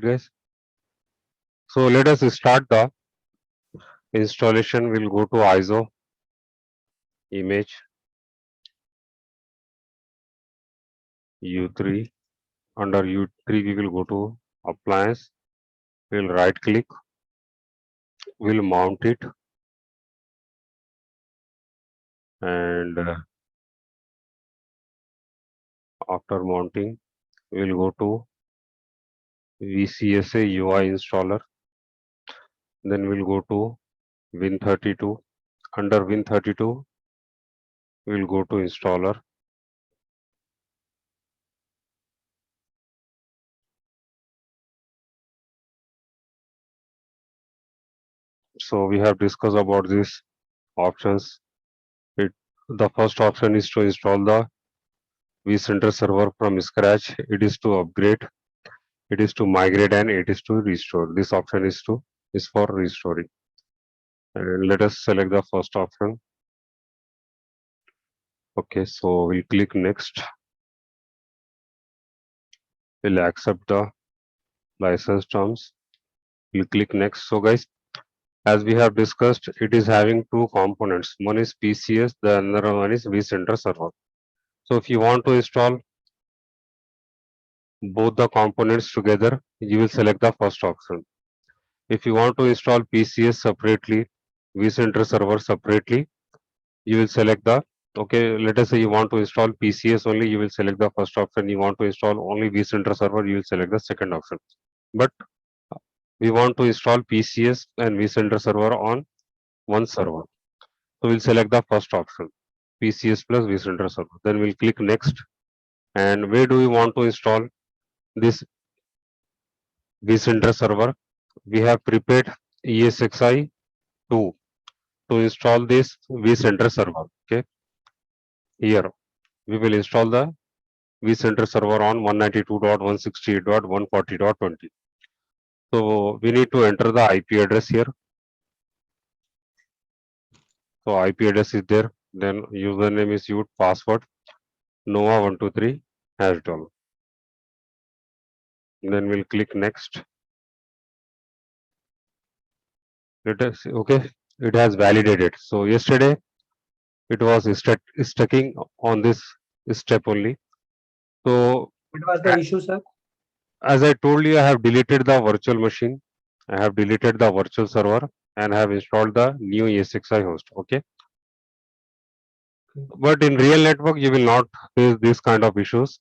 guys. So let us start the installation. We'll go to ISO image U3. Under U3 we will go to appliance. We'll right click. We'll mount it, and after mounting we'll go to VCSA UI installer. Then we'll go to Win32. Under Win32 we'll go to installer. So we have discussed about these options. The first option is to install the vCenter server from scratch. It is to upgrade, it is to migrate, and it is to restore. This option is for restoring. And let us select the first option. Okay, so we'll click next. We'll accept the license terms. We'll click next. So guys, as we have discussed, it is having two components. One is PCS, the other one is vCenter server. So if you want to install both the components together, you will select the first option. If you want to install PCS separately, vCenter server separately, you will select the, okay, let us say you want to install PCS only, you will select the first option. You want to install only vCenter server, you will select the second option. But we want to install PCS and vCenter server on one server. So we'll select the first option, PCS plus vCenter server. Then we'll click next. And where do we want to install this vCenter server? We have prepared ESXi 2 to install this vCenter server. Okay, here we will install the vCenter server on 192.168.140.20. So we need to enter the IP address here. So IP address is there. Then username is used, password Nova123 #. Then we'll click next. Let us, okay, it has validated. So yesterday it was stucking on this step only. So What was the issue, sir? as I told you, I have deleted the virtual machine. I have deleted the virtual server and have installed the new ESXi host. Okay. But in real network, you will not face this kind of issues.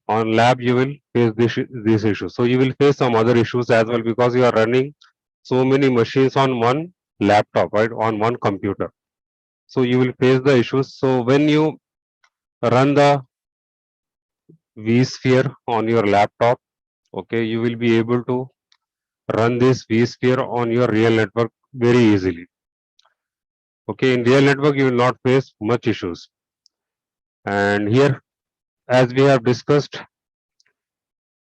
On lab, you will face this issue. So you will face some other issues as well because you are running so many machines on one laptop, right? On one computer. So you will face the issues. So when you run the vSphere on your laptop, okay, you will be able to run this vSphere on your real network very easily. Okay, in real network, you will not face much issues. And here, as we have discussed,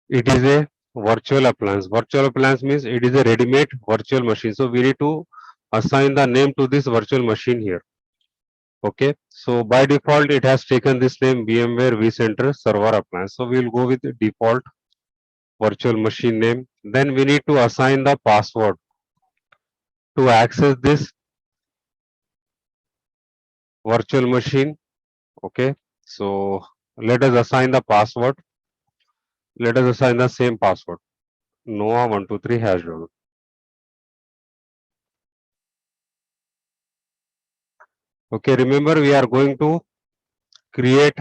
it is a virtual appliance. Virtual appliance means it is a ready-made virtual machine. So we need to assign the name to this virtual machine here. Okay, so by default, it has taken this name VMware vCenter server appliance. So we'll go with the default virtual machine name. Then we need to assign the password to access this virtual machine. Okay, so let us assign the password. Let us assign the same password, Nova123 #. Okay, remember we are going to create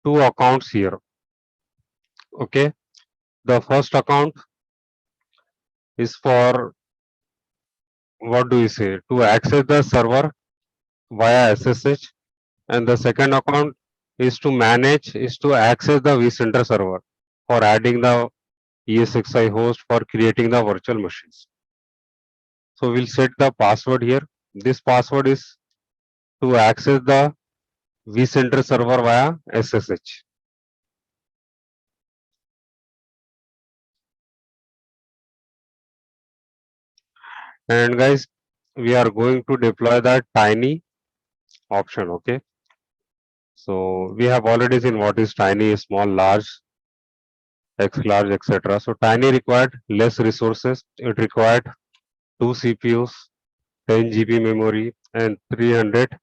two accounts here. Okay, the first account is for, what do you say, to access the server via SSH, and the second account is to manage, is to access the vCenter server for adding the ESXi host, for creating the virtual machines. So we'll set the password here. This password is to access the vCenter server via SSH. And guys, we are going to deploy the tiny option. Okay, so we have already seen what is tiny, small, large, X large, etc. So tiny required less resources. It required two CPUs, 10 GB memory, and 300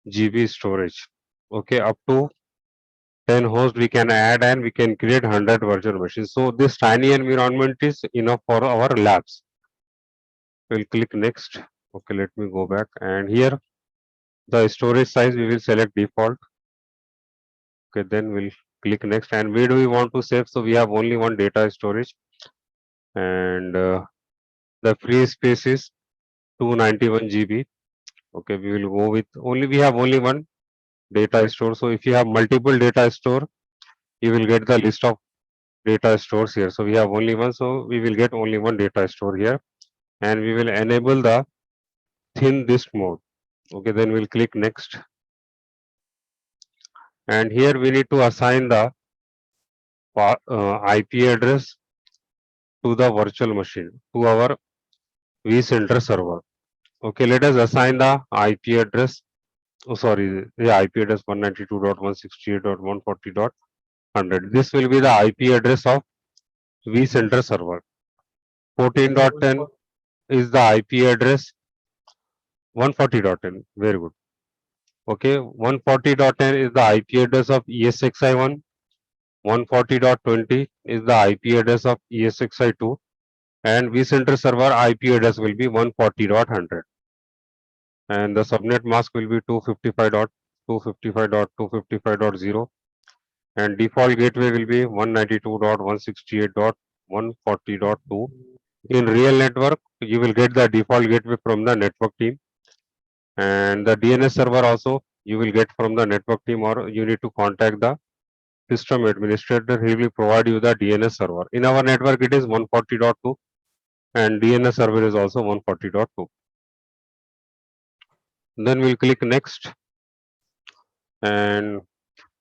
GB storage. Okay, up to 10 hosts we can add and we can create 100 virtual machines. So this tiny environment is enough for our labs. We'll click next. Okay, let me go back, and here the storage size we will select default. Okay, then we'll click next, and where do we want to save? So we have only one data storage, and the free space is 291 GB. Okay, we will go with only, we have only one data store. So if you have multiple data store, you will get the list of data stores here. So we have only one, so we will get only one data store here, and we will enable the thin disk mode. Okay, then we'll click next, and here we need to assign the IP address to the virtual machine, to our vCenter server. Okay, let us assign the IP address. Oh, sorry, the IP address 192.168.140.100. This will be the IP address of vCenter server. 14.10 is the IP address. 140.10. Very good. Okay, 140.10 is the IP address of ESXi1. 140.20 is the IP address of ESXi2, and vCenter server IP address will be 140.100, and the subnet mask will be 255.255.255.0, and default gateway will be 192.168.140.2. In real network, you will get the default gateway from the network team, and the DNS server also you will get from the network team, or you need to contact the system administrator. He will provide you the DNS server. In our network, it is 140.2, and DNS server is also 140.2. Then we'll click next, and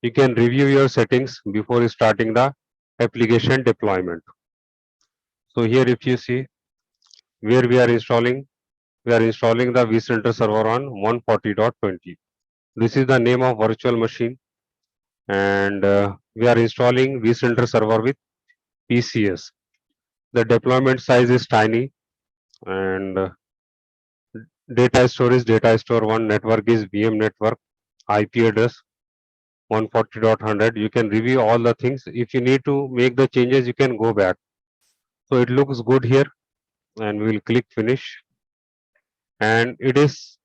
you can review your settings before starting the application deployment. So here, if you see where we are installing the vCenter server on 140.20. This is the name of virtual machine, and we are installing vCenter server with PCS. The deployment size is tiny, and data storage, data store 1, network is VM network, IP address 140.100. You can review all the things. If you need to make the changes, you can go back. So it looks good here, and we will click finish, and it is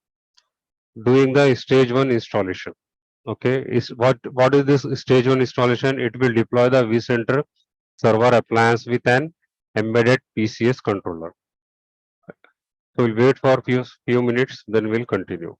doing the stage 1 installation. Okay, is what is this stage 1 installation? It will deploy the vCenter server appliance with an embedded PCS controller. So we'll wait for few minutes, then we'll continue.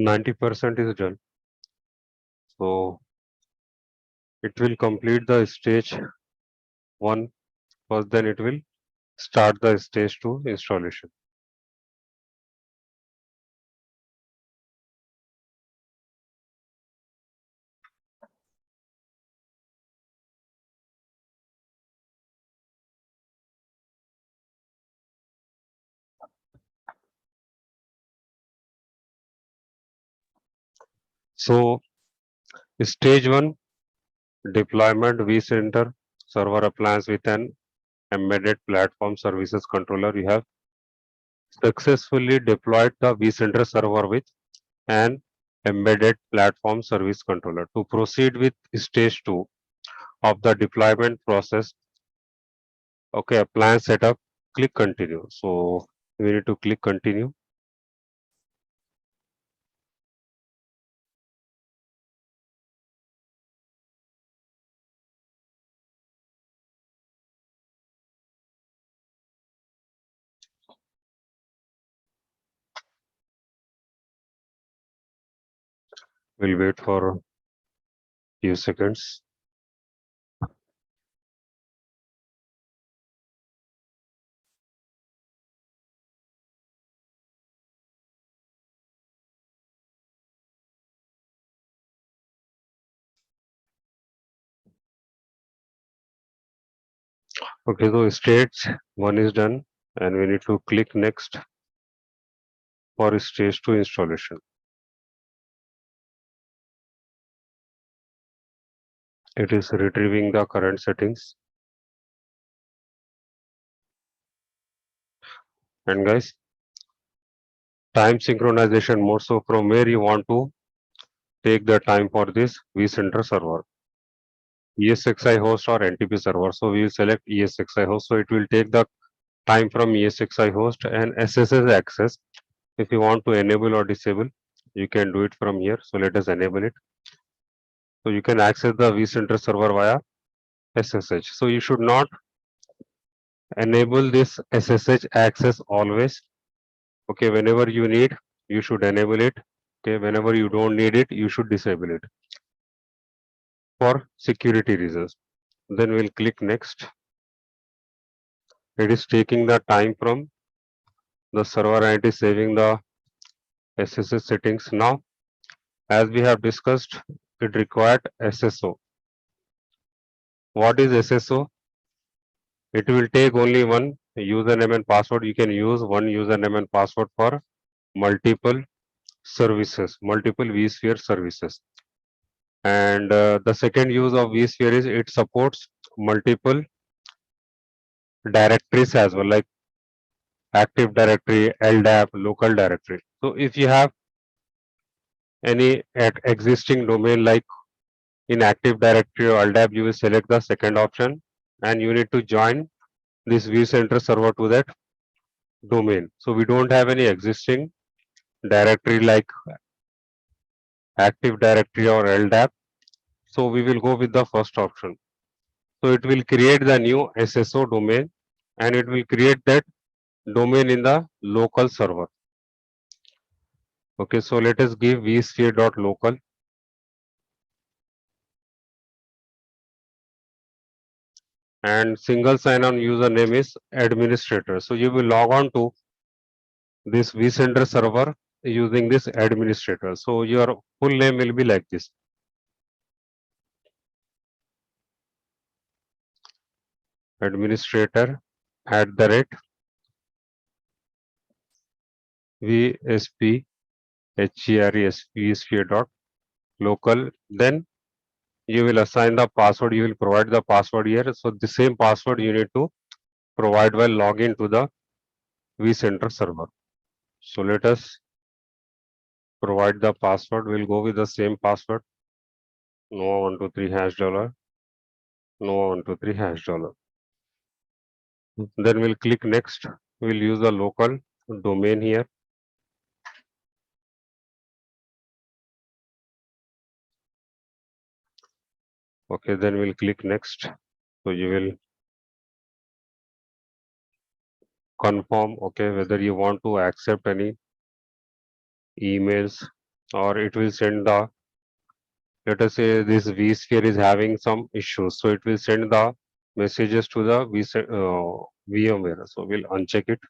90% is done. So it will complete the stage 1 first, then it will start the stage 2 installation. So stage 1 deployment vCenter server appliance with an embedded platform services controller. You have successfully deployed the vCenter server with an embedded platform service controller. To proceed with stage 2 of the deployment process, okay, appliance setup, click continue. So we need to click continue. We'll wait for few seconds. Okay, so stage 1 is done and we need to click next for stage 2 installation. It is retrieving the current settings. And guys, time synchronization mode. So from where you want to take the time for this vCenter server, ESXi host or NTP server. So we will select ESXi host. So it will take the time from ESXi host and SSH access. If you want to enable or disable, you can do it from here. So let us enable it. So you can access the vCenter server via SSH. So you should not enable this SSH access always. Okay, whenever you need, you should enable it. Okay, whenever you don't need it, you should disable it for security reasons. Then we'll click next. It is taking the time from the server and it is saving the SSH settings. Now, as we have discussed, it required SSO. What is SSO? It will take only one username and password. You can use one username and password for multiple services, multiple vSphere services. And the second use of vSphere is it supports multiple directories as well, like Active Directory, LDAP, local directory. So if you have any existing domain like in Active Directory or LDAP, you will select the second option and you need to join this vCenter server to that domain. So we don't have any existing directory like Active Directory or LDAP. So we will go with the first option. So it will create the new SSO domain and it will create that domain in the local server. Okay, so let us give vsphere.local and single sign-on username is administrator. So you will log on to this vCenter server using this administrator. So your full name will be like this. Administrator @ vsphere.local. Then you will assign the password. You will provide the password here. So the same password you need to provide while login to the vCenter server. So let us provide the password. We'll go with the same password. Nova123 $. Nova123 $. Then we'll click next. We'll use the local domain here. Okay, then we'll click next. So you will confirm, okay, whether you want to accept any emails or it will send the, let us say this vSphere is having some issues. So it will send the messages to the VMware. So we'll uncheck it.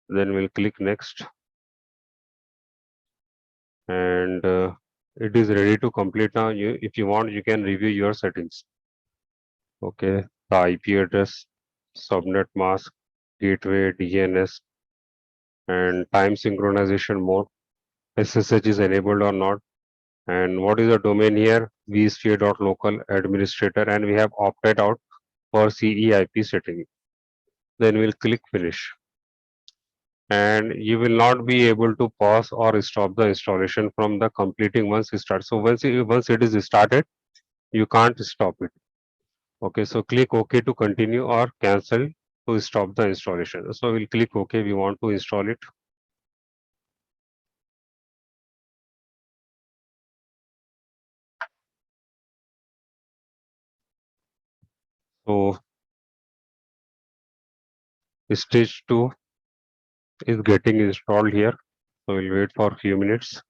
Then we'll click next. And it is ready to complete now. If you want, you can review your settings. Okay, the IP address, subnet mask, gateway, DNS, and time synchronization mode. SSH is enabled or not. And what is the domain here? vSphere.local administrator, and we have opted out for CEIP setting. Then we'll click finish. And you will not be able to pause or stop the installation from the completing once it starts. So once it is started, you can't stop it. Okay, so click OK to continue or cancel to stop the installation. So we'll click OK. We want to install it. So stage 2 is getting installed here. So we'll wait for a few minutes.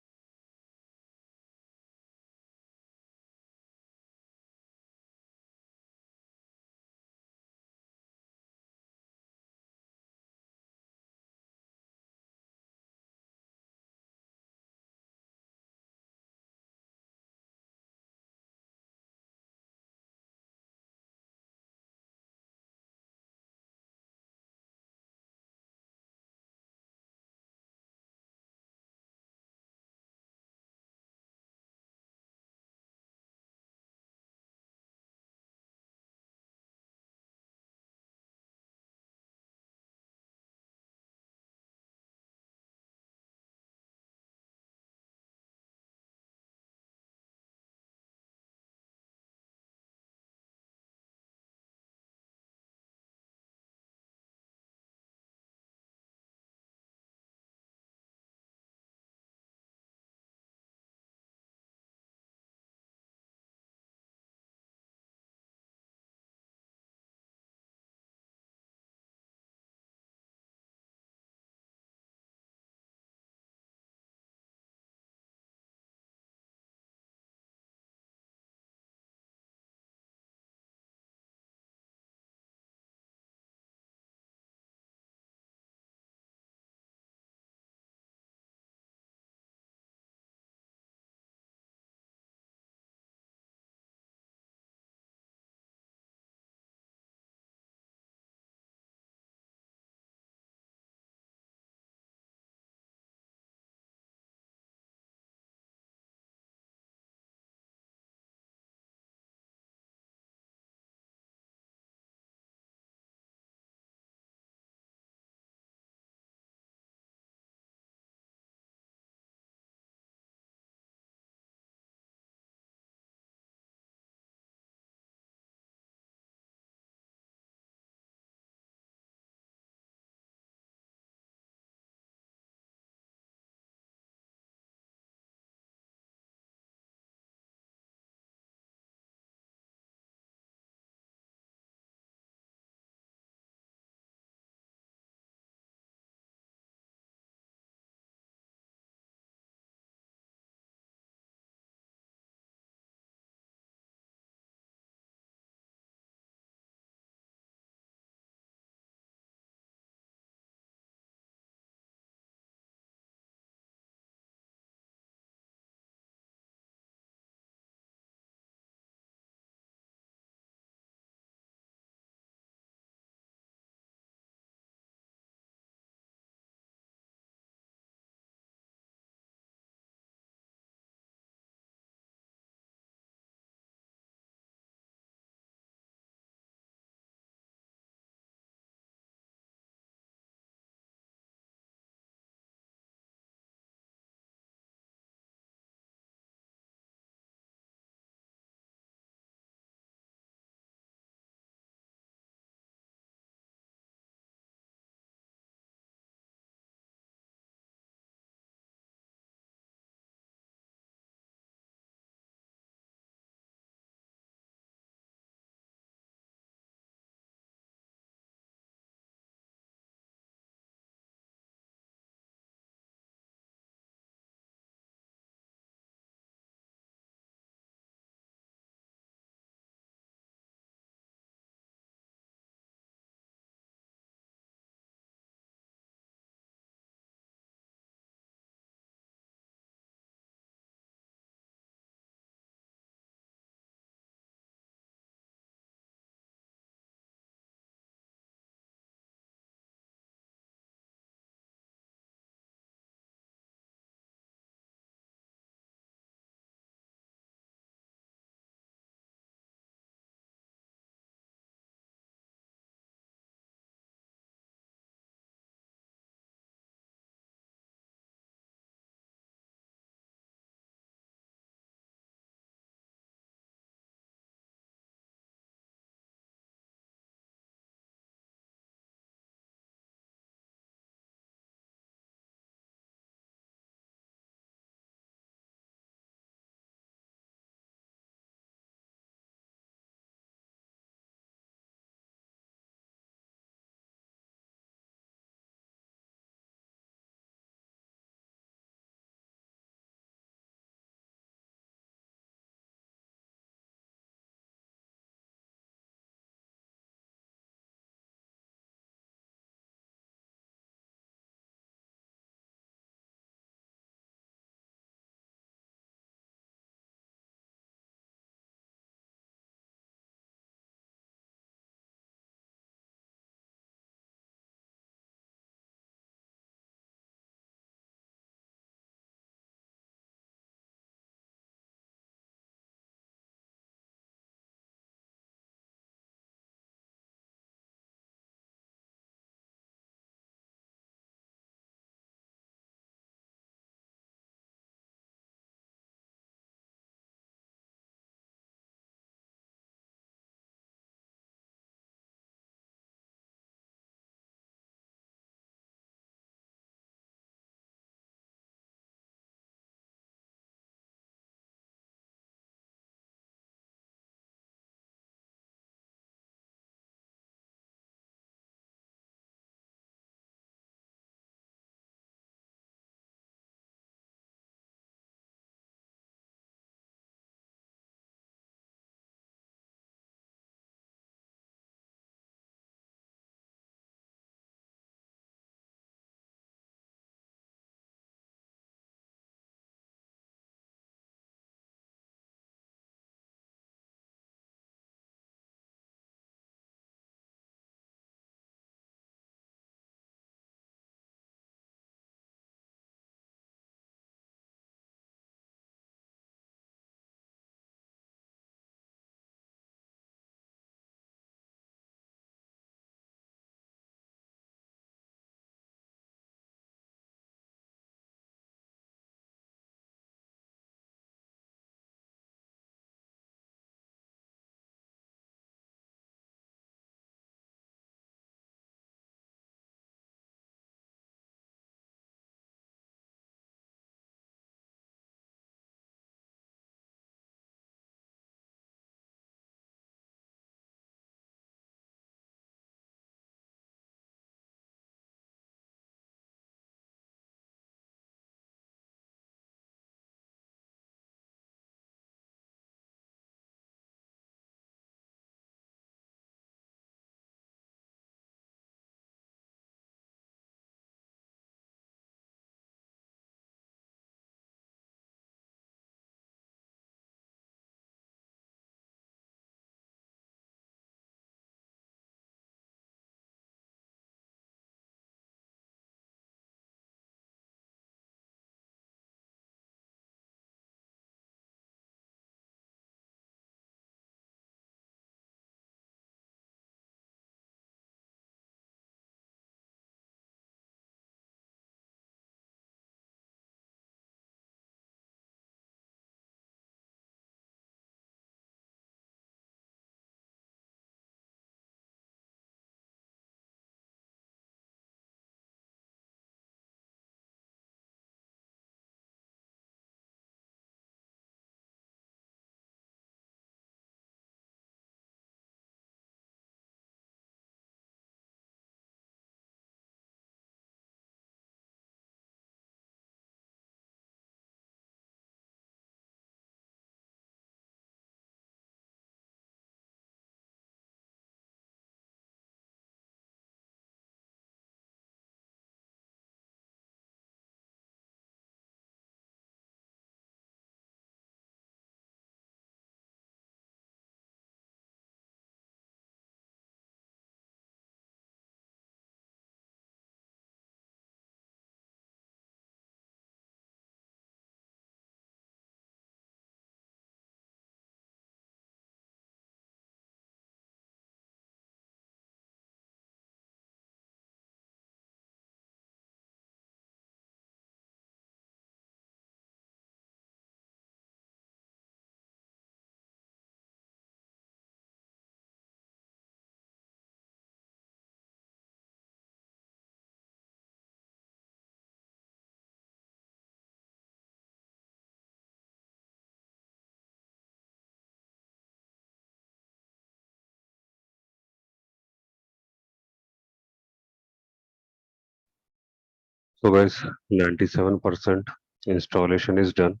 So guys, 97% installation is done.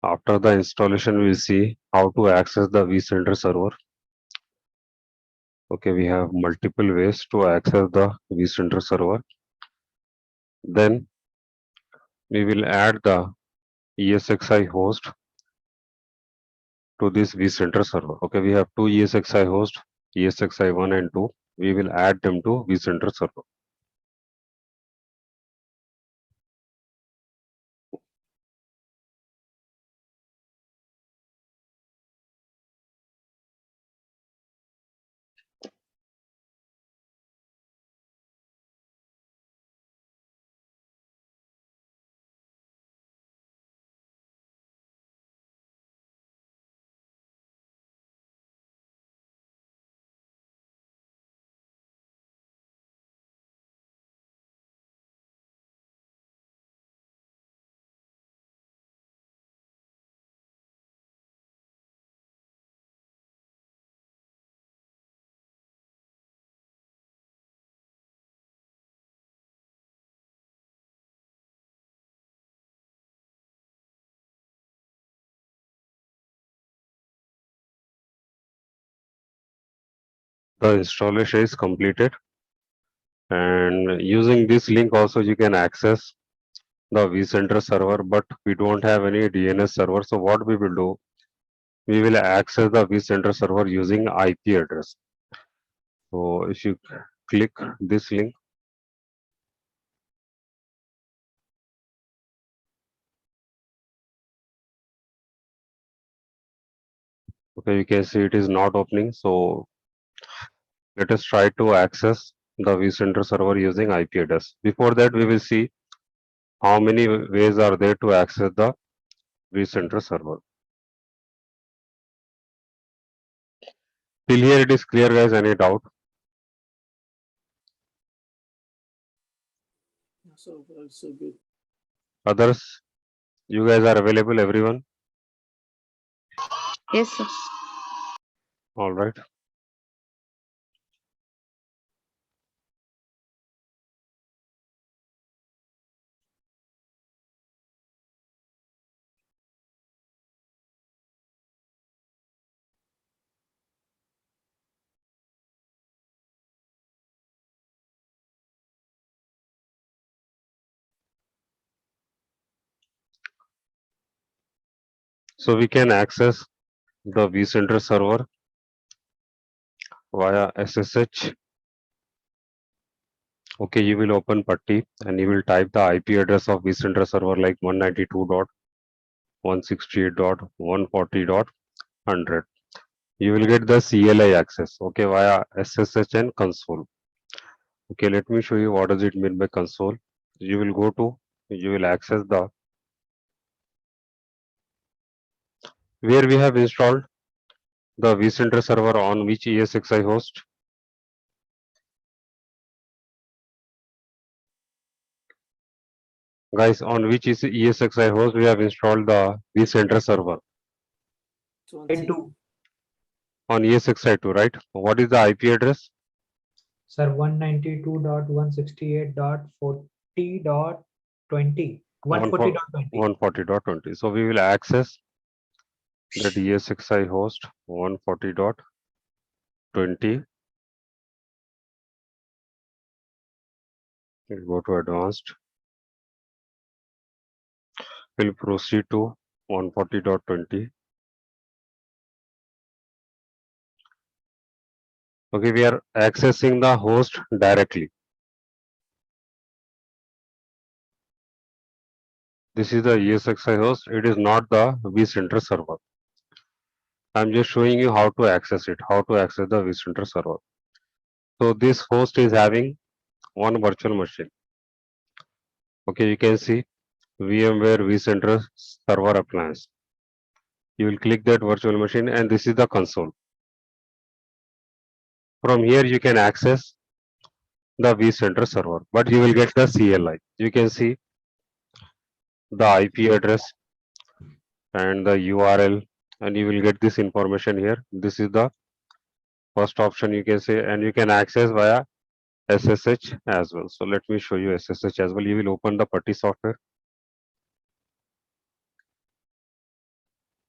After the installation, we'll see how to access the vCenter server. Okay, we have multiple ways to access the vCenter server. Then we will add the ESXi host to this vCenter server. Okay, we have two ESXi hosts, ESXi 1 and 2. We will add them to vCenter server. The installation is completed, and using this link also you can access the vCenter server, but we don't have any DNS server. So what we will do, we will access the vCenter server using IP address. So if you click this link, okay, you can see it is not opening. So let us try to access the vCenter server using IP address. Before that, we will see how many ways are there to access the vCenter server. Till here it is clear, guys. Any doubt? So far, so good. Others, you guys are available, everyone? Yes, sir. All right. So we can access the vCenter server via SSH. Okay, you will open Putty and you will type the IP address of vCenter server like 192.168.140.100. You will get the CLI access, okay, via SSH and console. Okay, let me show you what does it mean by console. You will go to, you will access the, where we have installed the vCenter server on which ESXi host. Guys, on which is ESXi host we have installed the vCenter server? 20. On ESXi2, right? What is the IP address? Sir, 192.168.40.20. 140.20. 140.20. So we will access that ESXi host 140.20. We'll go to advanced. We'll proceed to 140.20. Okay, we are accessing the host directly. This is the ESXi host. It is not the vCenter server. I'm just showing you how to access it, how to access the vCenter server. So this host is having one virtual machine. Okay, you can see VMware vCenter server appliance. You will click that virtual machine and this is the console. From here you can access the vCenter server, but you will get the CLI. You can see the IP address and the URL and you will get this information here. This is the first option you can say, and you can access via SSH as well. So let me show you SSH as well. You will open the putty software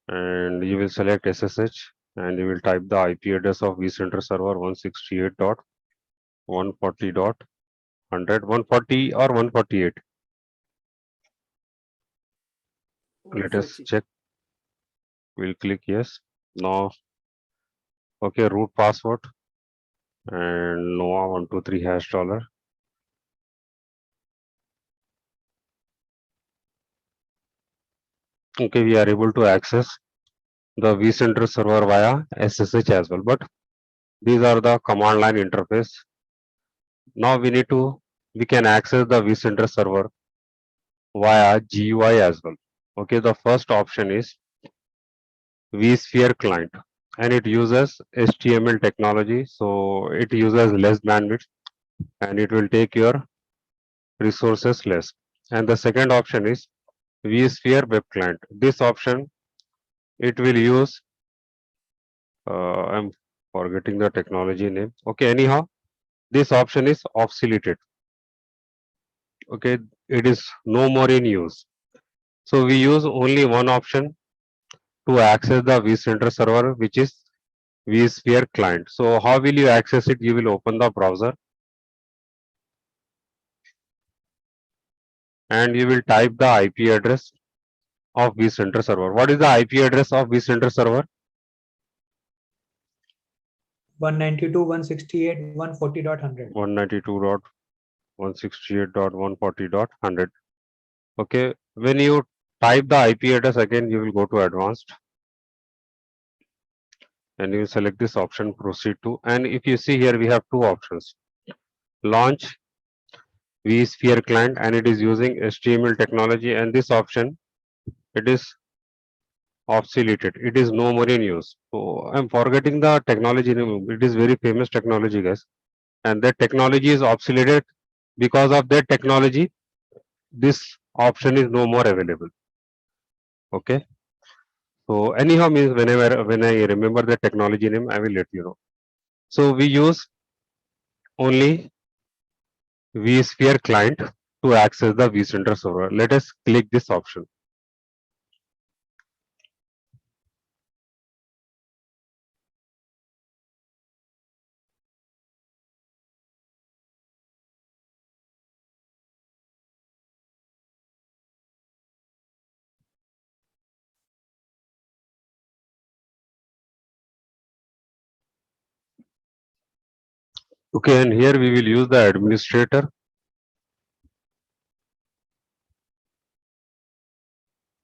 and you will select SSH and you will type the IP address of vCenter server 168.140.100, 140 or 148. Let us 140. check. We'll click yes. Now, okay, root password and Noah123 hash dollar. Okay, we are able to access the vCenter server via SSH as well. But these are the command line interface. Now we can access the vCenter server via GUI as well. Okay, the first option is vSphere client and it uses HTML technology. So it uses less bandwidth and it will take your resources less. And the second option is vSphere web client. This option, it will use, I'm forgetting the technology name. Okay, anyhow, this option is obsoleted. Okay, it is no more in use. So we use only one option to access the vCenter server, which is vSphere client. So how will you access it? You will open the browser and you will type the IP address of vCenter server. What is the IP address of vCenter server? 192.168.140.100. 192.168.140.100. Okay, when you type the IP address again, you will go to advanced and you select this option proceed to. And if you see here, we have two options: launch vSphere client, and it is using HTML technology. And this option, it is obsoleted. It is no more in use. So I'm forgetting the technology name. It is very famous technology, guys. And that technology is obsoleted. Because of that technology, this option is no more available. Okay. So anyhow means whenever when I remember the technology name, I will let you know. So we use only vSphere client to access the vCenter server. Let us click this option. Okay, and here we will use the administrator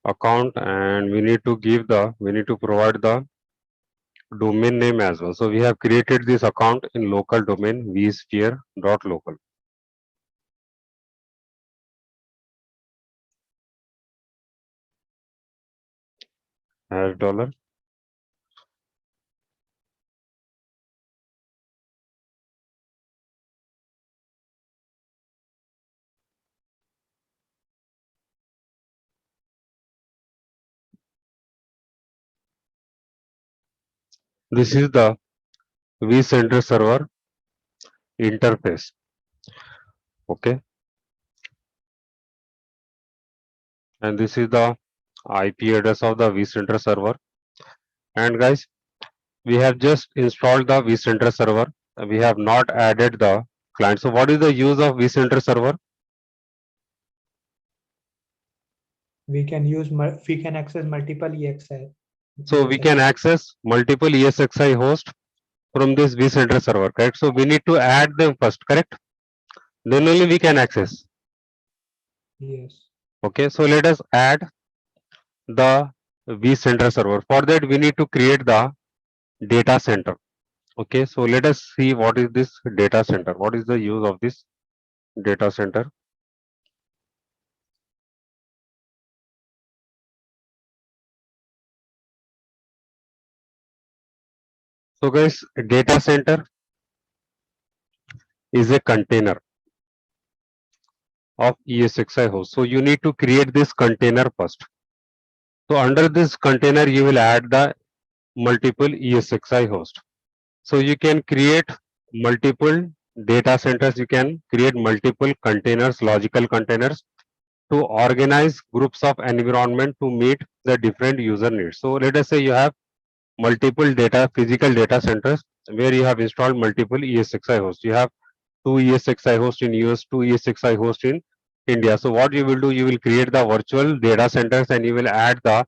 account and we need to provide the domain name as well. So we have created this account in local domain vsphere.local. Hash dollar. This is the vCenter server interface. Okay, and this is the IP address of the vCenter server. And guys, we have just installed the vCenter server. We have not added the client. So what is the use of vCenter server? We can access multiple EXI. So we can access multiple ESXi host from this vCenter server, correct? So we need to add them first, correct? Then only we can access. Yes. Okay, so let us add the vCenter server. For that, we need to create the data center. Okay, so let us see what is this data center. What is the use of this data center? So guys, data center is a container of ESXi host. So you need to create this container first. So under this container, you will add the multiple ESXi host. So you can create multiple data centers, you can create multiple containers, logical containers to organize groups of environment to meet the different user needs. So let us say you have multiple physical data centers where you have installed multiple ESXi hosts. You have two ESXi hosts in US, two ESXi hosts in India. So what you will do, you will create the virtual data centers and you will add the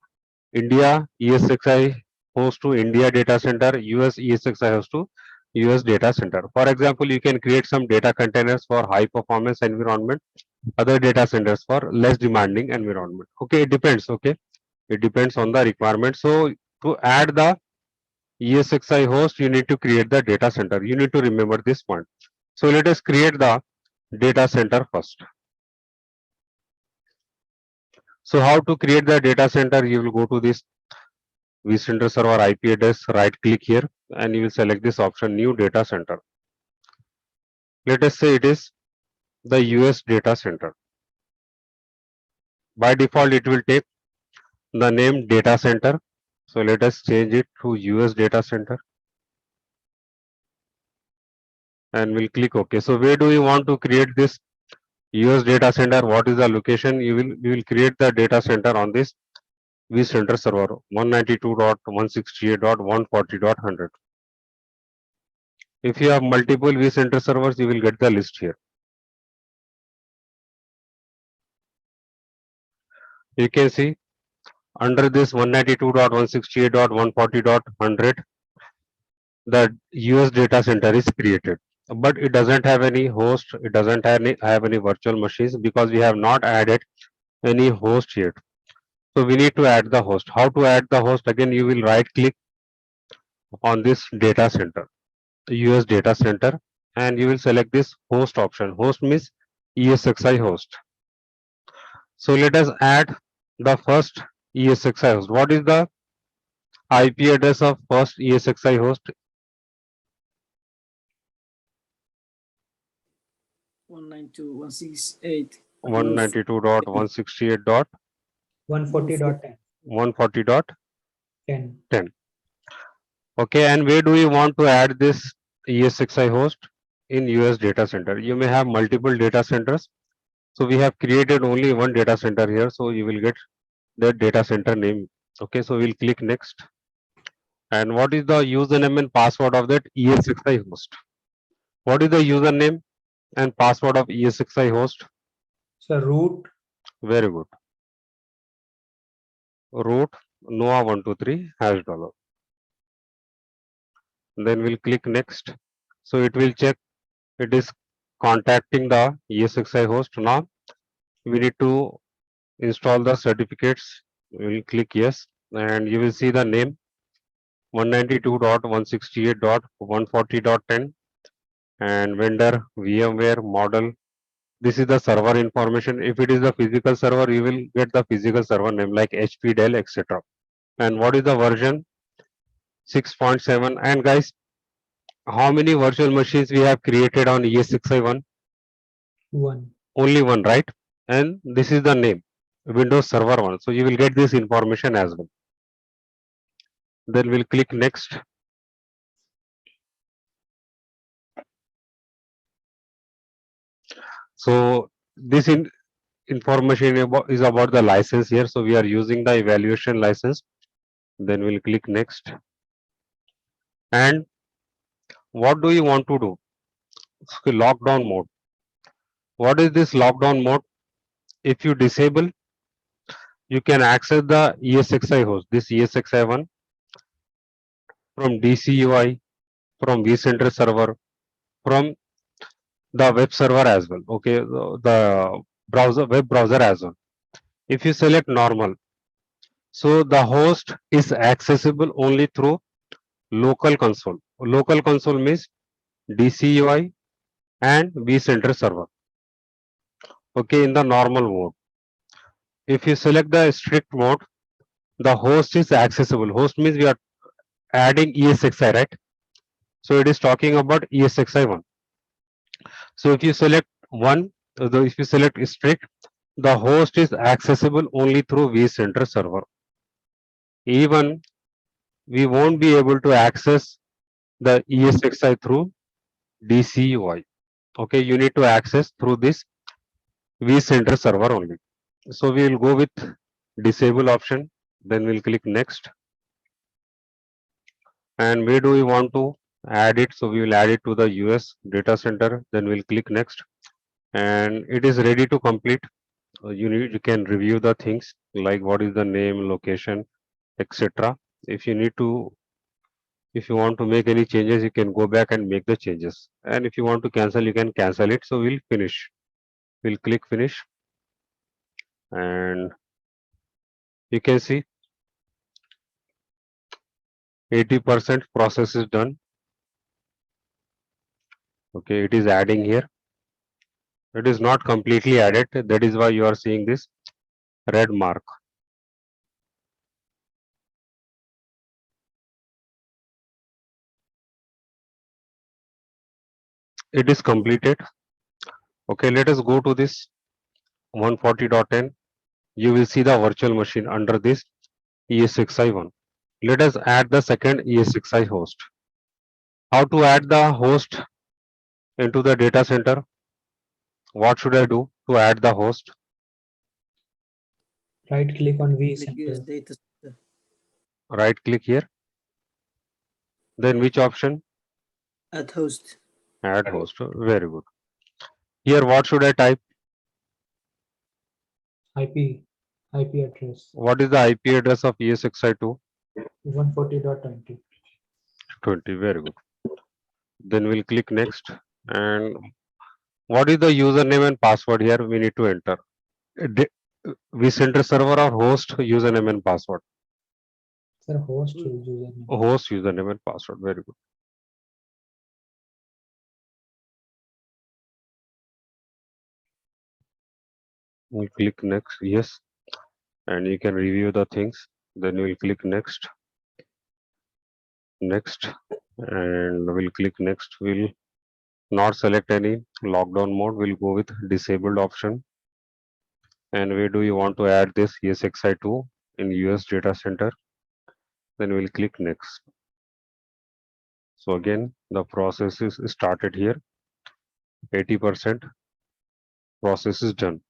India ESXi host to India data center, US ESXi host to US data center. For example, you can create some data containers for high performance environment, other data centers for less demanding environment. Okay, it depends. Okay, it depends on the requirement. So to add the ESXi host, you need to create the data center. You need to remember this point. So let us create the data center first. So how to create the data center? You will go to this vCenter server IP address, right click here and you will select this option new data center. Let us say it is the US data center. By default, it will take the name data center. So let us change it to US data center and we'll click OK. So where do we want to create this US data center? What is the location? You will create the data center on this vCenter server 192.168.140.100. If you have multiple vCenter servers, you will get the list here. You can see under this 192.168.140.100, the US data center is created. But it doesn't have any host, it doesn't have any virtual machines because we have not added any host yet. So we need to add the host. How to add the host? Again, you will right click on this data center, US data center, and you will select this host option. Host means ESXi host. So let us add the first ESXi host. What is the IP address of first ESXi host? 192.168. 192.168.140.10. 140.10. Okay, and where do we want to add this ESXi host? In US data center. You may have multiple data centers. So we have created only one data center here. So you will get the data center name. Okay, so we'll click next. And what is the username and password of that ESXi host? What is the username and password of ESXi host? So root. Very good. Root Noah123 $. Then we'll click next. So it will check it is contacting the ESXi host. Now we need to install the certificates. We'll click yes and you will see the name 192.168.140.10 and vendor VMware model. This is the server information. If it is the physical server, you will get the physical server name like HP, Dell, etc. And what is the version? 6.7. And guys, how many virtual machines we have created on ESXi 1? One. Only one, right? And this is the name, Windows Server 1. So you will get this information as well. Then we'll click next. So this information is about the license here. So we are using the evaluation license. Then we'll click next. And what do you want to do? Lockdown mode. What is this lockdown mode? If you disable, you can access the ESXi host, this ESXi 1 from DCUI, from vCenter server, from the web server as well. Okay, the browser, web browser as well. If you select normal, so the host is accessible only through local console. Local console means DCUI and vCenter server. Okay, in the normal mode. If you select the strict mode, the host is accessible. Host means we are adding ESXi, right? So it is talking about ESXi 1. So if you select one, if you select strict, the host is accessible only through vCenter server. even we won't be able to access the ESXi through DCUI. Okay, you need to access through this vCenter server only. So we will go with disable option, then we'll click next. And where do we want to add it? So we will add it to the US data center, then we'll click next. And it is ready to complete. You can review the things like what is the name, location, etc. If you need to, if you want to make any changes, you can go back and make the changes. And if you want to cancel, you can cancel it. So we'll finish. We'll click finish, and you can see 80% process is done. Okay, it is adding here. It is not completely added. That is why you are seeing this red mark. It is completed. Okay, let us go to this 140.10. You will see the virtual machine under this ESXi1. Let us add the second ESXi host. How to add the host into the data center? What should I do to add the host? Right click on Click US vCenter. data center. Right click here. Then which option? Add host. Add host. Very good. Here what should I type? IP address What is the IP address of ESXi2? 140.20. 20. Very good. Then we'll click next. And what is the username and password here? We need to enter. vCenter server or host username and password? Sir, host username. Host username and password. Very good. We'll click next. Yes. And you can review the things. Then we'll click next. Next. And we'll click next. We'll not select any lockdown mode. We'll go with disabled option. And where do you want to add this ESXi2 in US data center? Then we'll click next. So again, the process is started here. 80% process is done.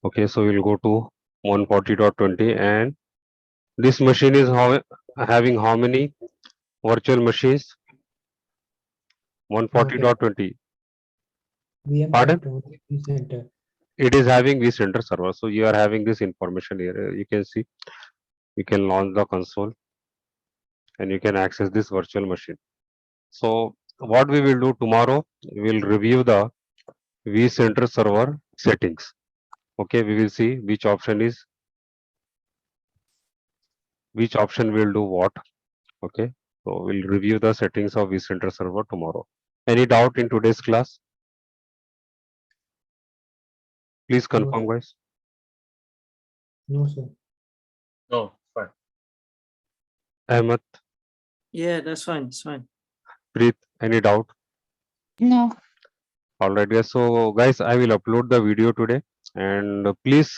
Okay, so we'll go to 140.20, and this machine is having how many virtual machines? 140.20. VMware Pardon? vCenter. It is having vCenter server. So you are having this information here. You can see, you can launch the console and you can access this virtual machine. So what we will do tomorrow, we will review the vCenter server settings. Okay, we will see which option will do what. Okay, so we'll review the settings of vCenter server tomorrow. Any doubt in today's class? Please confirm, guys. No, sir. No, fine. Ahmed, Yeah, that's fine. It's fine. Preet, any doubt? No. All right, yes. So, guys, I will upload the video today, and please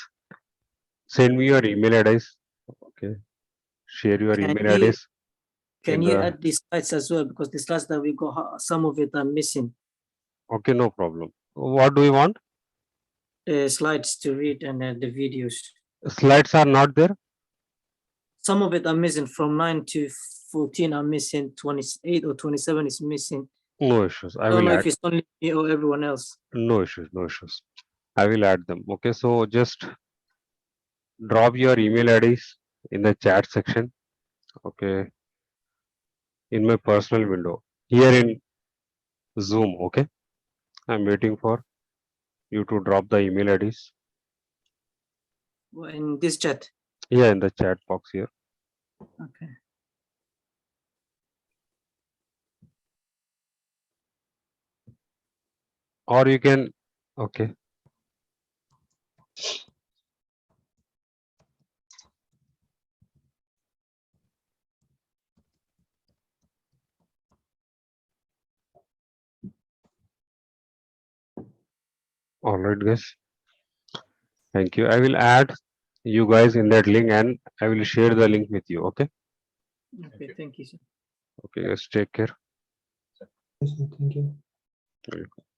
send me your email address. Okay, share your Can email you address. can in you the- add the slides as well? Because the slides that we got, some of it are missing. Okay, no problem. What do you want? The slides to read and the videos. Slides are not there. Some of it are missing. From 9 to 14 are missing. 28 or 27 is missing. No issues. I I don't will know add. if it's only me or everyone else. No issues. No issues. I will add them. Okay, so just drop your email address in the chat section. Okay, in my personal window here in Zoom. Okay, I'm waiting for you to drop the email address. In this chat. Yeah, in the chat box here. Okay. Or you can, okay. All right, guys. Thank you. I will add you guys in that link and I will share the link with you. Okay. Okay, thank you, sir. Okay, guys. Take care. Yes, sir. Thank you. Welcome.